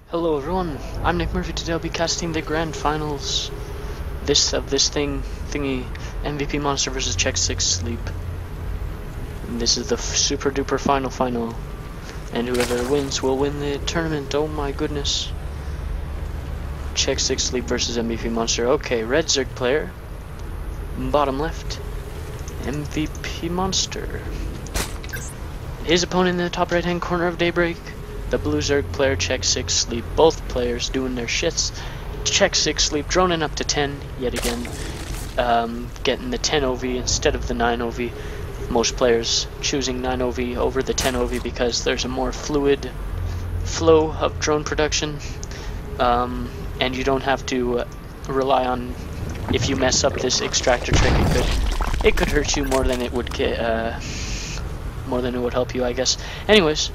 Hello everyone, I'm Nick Murphy. Today I'll be casting the grand finals this thingy MVPMonster versus xSixSleep. And this is the super duper final, and whoever wins will win the tournament. Oh my goodness. xSixSleep versus MVPMonster. Okay, red Zerg player, bottom left, MVPMonster. His opponent in the top right hand corner of Daybreak, the blue Zerg player, xSixSleep. Both players doing their shits. xSixSleep droning up to 10 yet again, getting the 10 OV instead of the 9 OV. Most players choosing 9 OV over the 10 OV because there's a more fluid flow of drone production, and you don't have to rely on, if you mess up this extractor trick, it could hurt you more than it would help you, I guess. Anyways,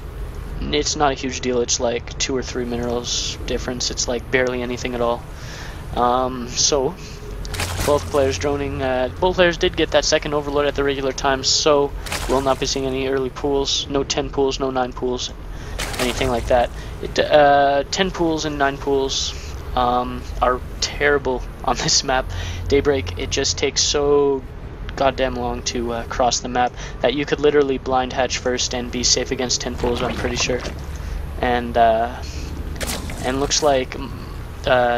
it's not a huge deal. It's like 2 or 3 minerals difference. It's like barely anything at all. So both players droning. Both players did get that second overload at the regular time, so we'll not be seeing any early pools. No 10 pools, no 9 pools, anything like that. 10 pools and 9 pools are terrible on this map. Daybreak, it just takes so goddamn long to cross the map that you could literally blind hatch first and be safe against 10 pools, I'm pretty sure. And looks like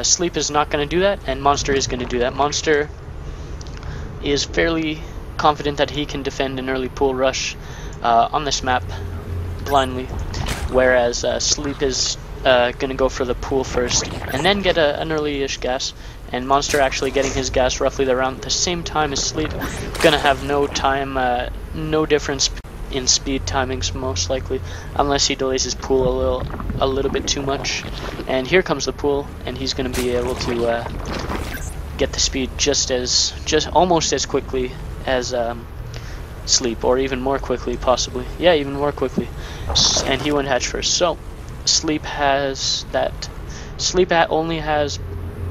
Sleep is not going to do that, and Monster is going to do that. Monster is fairly confident that he can defend an early pool rush on this map blindly, whereas Sleep is going to go for the pool first and then get an early-ish gas. And Monster actually getting his gas roughly around the same time as Sleep. Gonna have no no difference in speed timings most likely, unless he delays his pool a little bit too much. And here comes the pool, and he's gonna be able to get the speed almost as quickly as Sleep, or even more quickly possibly. Yeah, even more quickly. And he went hatch first. So Sleep has that. Only has.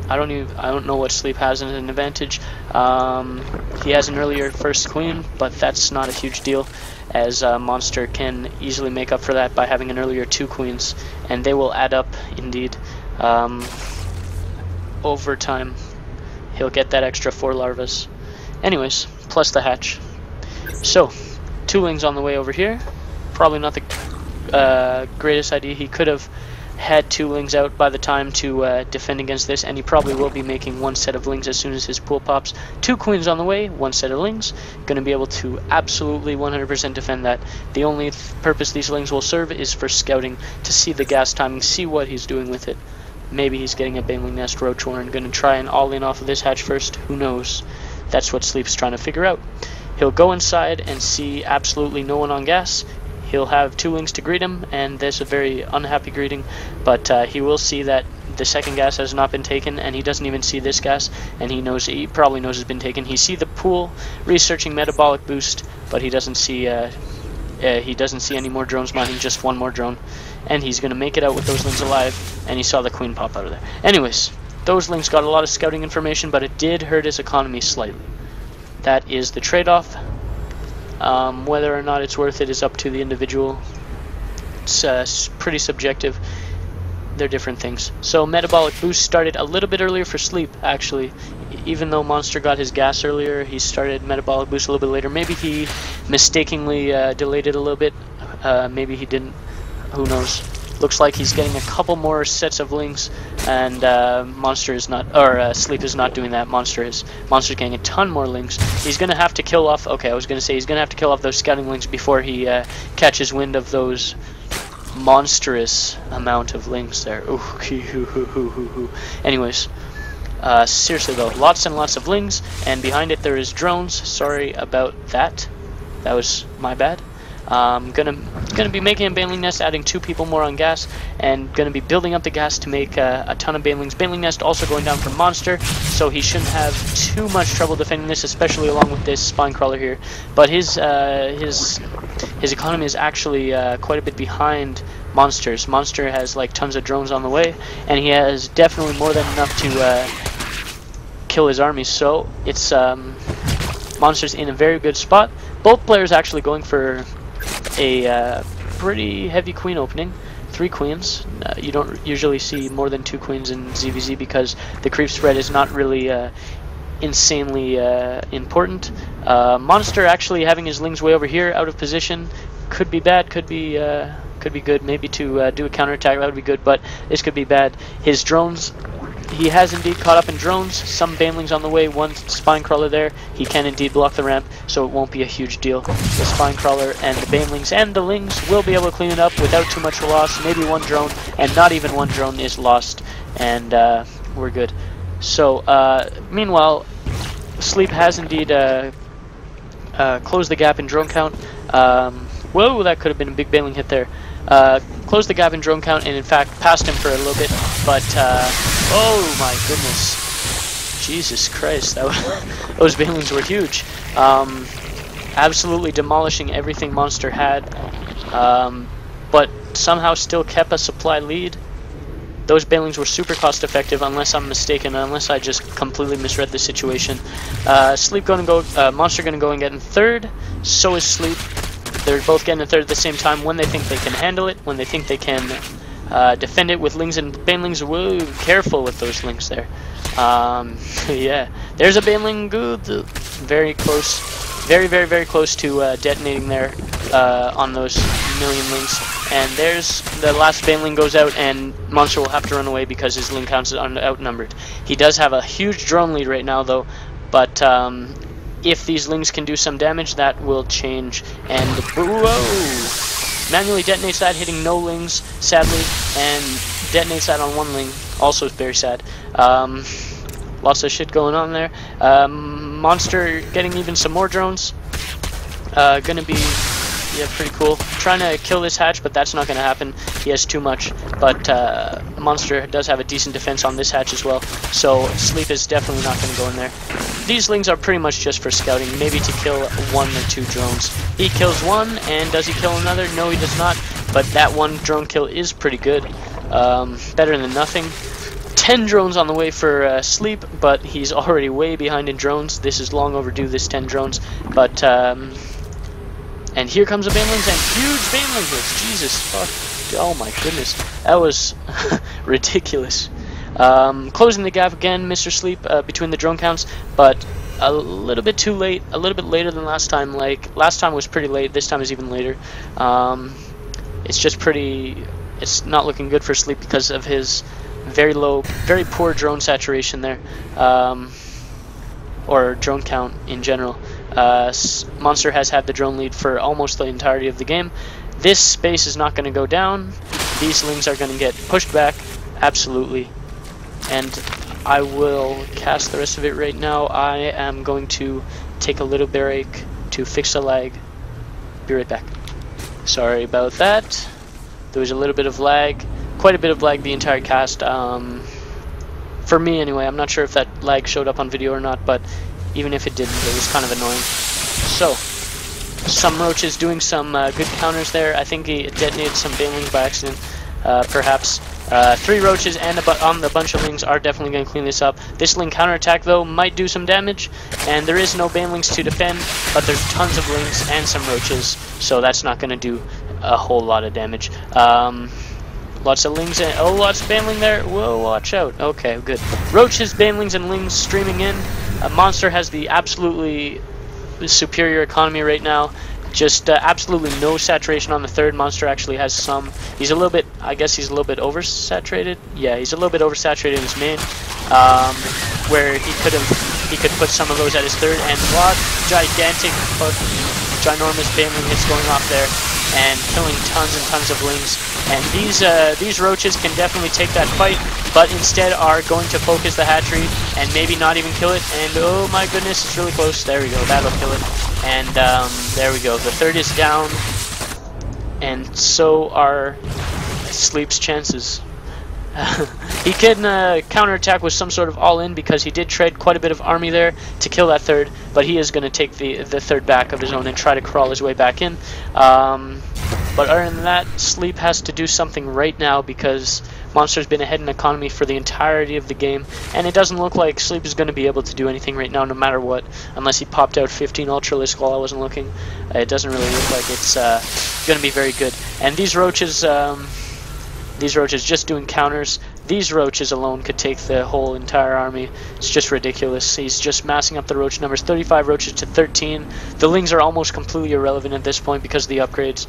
I don't know what Sleep has as an advantage. He has an earlier first queen, but that's not a huge deal, as Monster can easily make up for that by having an earlier 2 queens, and they will add up indeed. Over time, he'll get that extra 4 larvas. Anyways, plus the hatch. So, 2 lings on the way over here. Probably not the greatest idea. He could have had 2 lings out by the time to defend against this, and he probably will be making 1 set of lings as soon as his pool pops. 2 queens on the way, 1 set of lings. Going to be able to absolutely 100% defend that. The only purpose these lings will serve is for scouting, to see the gas timing, see what he's doing with it. Maybe he's getting a baneling nest roach warren. Going to try and all-in off of this hatch first. Who knows? That's what Sleep's trying to figure out. He'll go inside and see absolutely no one on gas. He'll have 2 lings to greet him, and there's a very unhappy greeting, but he will see that the second gas has not been taken, and he doesn't even see this gas, and he probably knows it's been taken. He see the pool researching metabolic boost, but he doesn't see any more drones mining, just 1 more drone, and he's gonna make it out with those lings alive. And he saw the queen pop out of there. Anyways, those lings got a lot of scouting information, but it did hurt his economy slightly. That is the trade-off. Whether or not it's worth it is up to the individual. It's pretty subjective. They're different things. So metabolic boost started a little bit earlier for Sleep, actually. Even though Monster got his gas earlier, he started metabolic boost a little bit later. Maybe he mistakenly delayed it a little bit. Maybe he didn't. Who knows? Looks like he's getting a couple more sets of lings, and Monster is not, or Sleep is not doing that. Monster's getting a ton more lings. He's gonna have to kill off. Okay, I was gonna say he's gonna have to kill off those scouting lings before he catches wind of those monstrous amount of lings there. Ooh, anyways, seriously though, lots and lots of lings, and behind it there is drones. Sorry about that. That was my bad. Gonna be making a baneling nest, adding 2 people more on gas, and gonna be building up the gas to make a ton of banelings. Baneling nest also going down from Monster, so he shouldn't have too much trouble defending this, especially along with this spine crawler here. But his economy is actually quite a bit behind Monster's. Monster has like tons of drones on the way, and he has definitely more than enough to kill his army. So it's Monster's in a very good spot. Both players actually going for a pretty heavy queen opening. 3 queens. You don't usually see more than 2 queens in ZVZ because the creep spread is not really insanely important. Monster actually having his lings way over here, out of position, could be bad, could be good. Maybe to do a counterattack, that would be good, but this could be bad. His drones, he has indeed caught up in drones. Some banelings on the way, one spine crawler there. He can indeed block the ramp, so it won't be a huge deal. The spine crawler and the banelings and the lings will be able to clean it up without too much loss. Maybe 1 drone, and not even 1 drone is lost, and we're good. So, meanwhile, Sleep has indeed closed the gap in drone count. Whoa, that could have been a big bailing hit there. Closed the gap in drone count and in fact passed him for a little bit, but oh my goodness, Jesus Christ, that was, those bailings were huge. Absolutely demolishing everything Monster had, but somehow still kept a supply lead. Those bailings were super cost effective, unless I'm mistaken, unless I just completely misread the situation. Sleep gonna go, Monster gonna go and get in third, so is Sleep. They're both getting in third at the same time when they think they can handle it, when they think they can defend it with lings and banelings. Whoa, careful with those lings there. Yeah, there's a baneling, good, very close, very close to detonating there on those million lings. And there's the last baneling goes out, and Monster will have to run away because his ling counts is outnumbered. He does have a huge drone lead right now though, but if these lings can do some damage, that will change. And whoa! Manually detonates that, hitting no lings, sadly, and detonates that on 1 ling, also very sad. Lots of shit going on there. Monster getting even some more drones. Gonna be, yeah, pretty cool. Trying to kill this hatch, but that's not gonna happen. He has too much. But Monster does have a decent defense on this hatch as well, so Sleep is definitely not gonna go in there. These lings are pretty much just for scouting, maybe to kill 1 or 2 drones. He kills 1, and does he kill another? No, he does not, but that 1 drone kill is pretty good. Better than nothing. 10 drones on the way for Sleep, but he's already way behind in drones. This is long overdue, this 10 drones, but and here comes a banelings and huge baneling hits. Jesus fuck. Oh my goodness. That was ridiculous. Closing the gap again, Mr. Sleep, between the drone counts, but a little bit too late, a little bit later than last time. Like, last time was pretty late, this time is even later. It's just pretty, it's not looking good for Sleep because of his very low, very poor drone saturation there, or drone count in general. Monster has had the drone lead for almost the entirety of the game. This space is not going to go down. These lings are going to get pushed back, absolutely. And I will cast the rest of it right now. I am going to take a little break to fix a lag. Be right back. Sorry about that. There was a little bit of lag, quite a bit of lag the entire cast. For me anyway, I'm not sure if that lag showed up on video or not, but even if it didn't, it was kind of annoying. So, some roaches doing some good counters there. I think he detonated some banelings by accident, perhaps. 3 roaches and a bunch of lings are definitely going to clean this up. This ling counterattack though might do some damage, and there is no banelings to defend, but there's tons of lings and some roaches, so that's not going to do a whole lot of damage. Lots of lings and oh, lots of baneling there. Whoa, watch out. Okay, good. Roaches, banelings, and lings streaming in. Monster has the absolutely superior economy right now. Just absolutely no saturation on the third. Monster actually has some. He's a little bit, I guess he's a little bit oversaturated. Yeah, he's a little bit oversaturated in his main, where he could put some of those at his third, and what gigantic, ginormous baneling hits going off there, and killing tons and tons of lings. And these roaches can definitely take that fight, but instead are going to focus the hatchery and maybe not even kill it. And oh my goodness, it's really close. There we go, that'll kill it. And there we go, the third is down, and so are Sleep's chances. He can counterattack with some sort of all-in because he did trade quite a bit of army there to kill that third, but he is going to take the third back of his own and try to crawl his way back in. But other than that, Sleep has to do something right now because Monster's been ahead in economy for the entirety of the game, and it doesn't look like Sleep is going to be able to do anything right now no matter what, unless he popped out 15 Ultralisk while I wasn't looking. It doesn't really look like it's going to be very good. And these roaches, These roaches just doing counters. These roaches alone could take the whole entire army. It's just ridiculous. He's just massing up the roach numbers. 35 roaches to 13. The lings are almost completely irrelevant at this point because of the upgrades.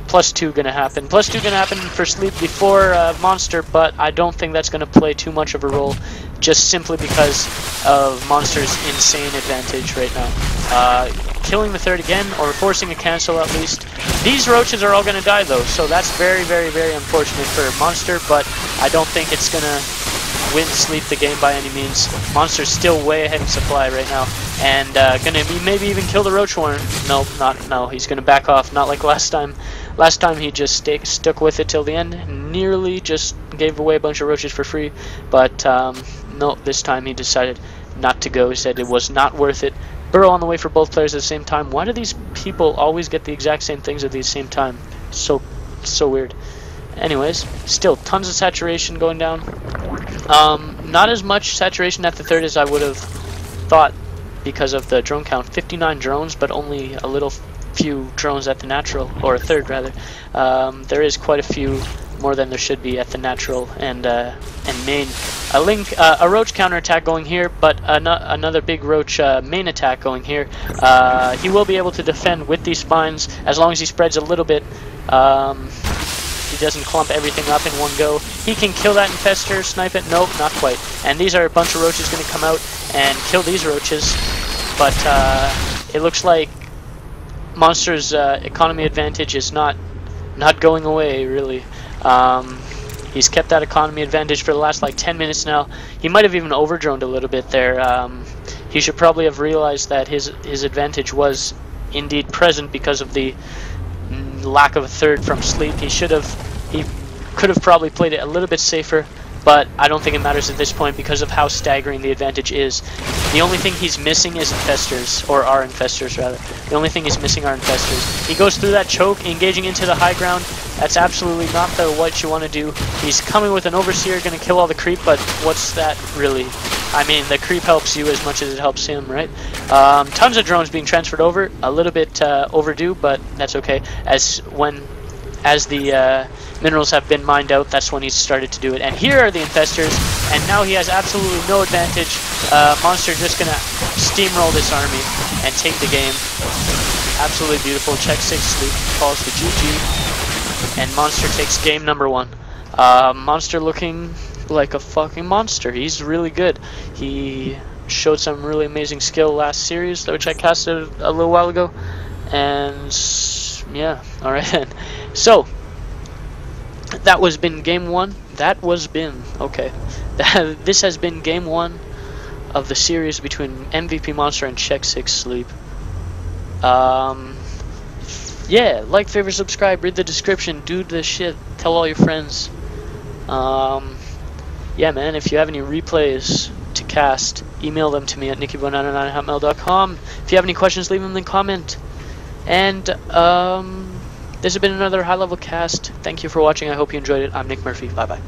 +2 gonna happen. +2 gonna happen for Sleep before Monster, but I don't think that's gonna play too much of a role, just simply because of Monster's insane advantage right now. Killing the third again, or forcing a cancel at least. These roaches are all gonna die though, so that's very, very, very unfortunate for Monster, but I don't think it's gonna win Sleep the game by any means. Monster's still way ahead in supply right now, and gonna maybe even kill the Roach Warren. Nope, no, he's gonna back off, not like last time. Last time he just stuck with it till the end, nearly just gave away a bunch of roaches for free, but no, this time he decided not to go. He said it was not worth it. Burrow on the way for both players at the same time. Why do these people always get the exact same things at the same time? So weird. Anyways, still tons of saturation going down. Not as much saturation at the third as I would have thought because of the drone count. 59 drones, but only a little few drones at the natural, or a third rather. There is quite a few more than there should be at the natural and main. A roach counter attack going here, but another big roach main attack going here. He will be able to defend with these spines as long as he spreads a little bit. He doesn't clump everything up in one go. He can kill that infester, snipe it. Nope, not quite. And these are a bunch of roaches going to come out and kill these roaches, but it looks like Monster's economy advantage is not going away, really. He's kept that economy advantage for the last like 10 minutes now. He might have even overdroned a little bit there. He should probably have realized that his advantage was indeed present because of the lack of a third from Sleep. He could have probably played it a little bit safer, but I don't think it matters at this point because of how staggering the advantage is. The only thing he's missing is infestors, or are infestors rather. The only thing he's missing are infestors. He goes through that choke, engaging into the high ground. That's absolutely not what you want to do. He's coming with an overseer, going to kill all the creep, but what's that really? I mean, the creep helps you as much as it helps him, right? Tons of drones being transferred over, a little bit overdue, but that's okay. As the minerals have been mined out, that's when he's started to do it. And here are the infestors, and now he has absolutely no advantage. Monster just gonna steamroll this army and take the game. Absolutely beautiful. xSixSleep calls the GG, and Monster takes game number 1. Monster looking like a fucking monster. He's really good. He showed some really amazing skill last series, which I casted a little while ago, and yeah, alright. So that was been game 1. Okay. This has been game 1 of the series between MVPMonster and xSixSleep. Yeah, like, favorite, subscribe, read the description, do the shit, tell all your friends. Yeah, man, if you have any replays to cast, email them to me at nickyboy99@hotmail.com. If you have any questions, leave them in the comment. And this has been another high level cast. Thank you for watching. I hope you enjoyed it. I'm Nick Murphy. Bye bye.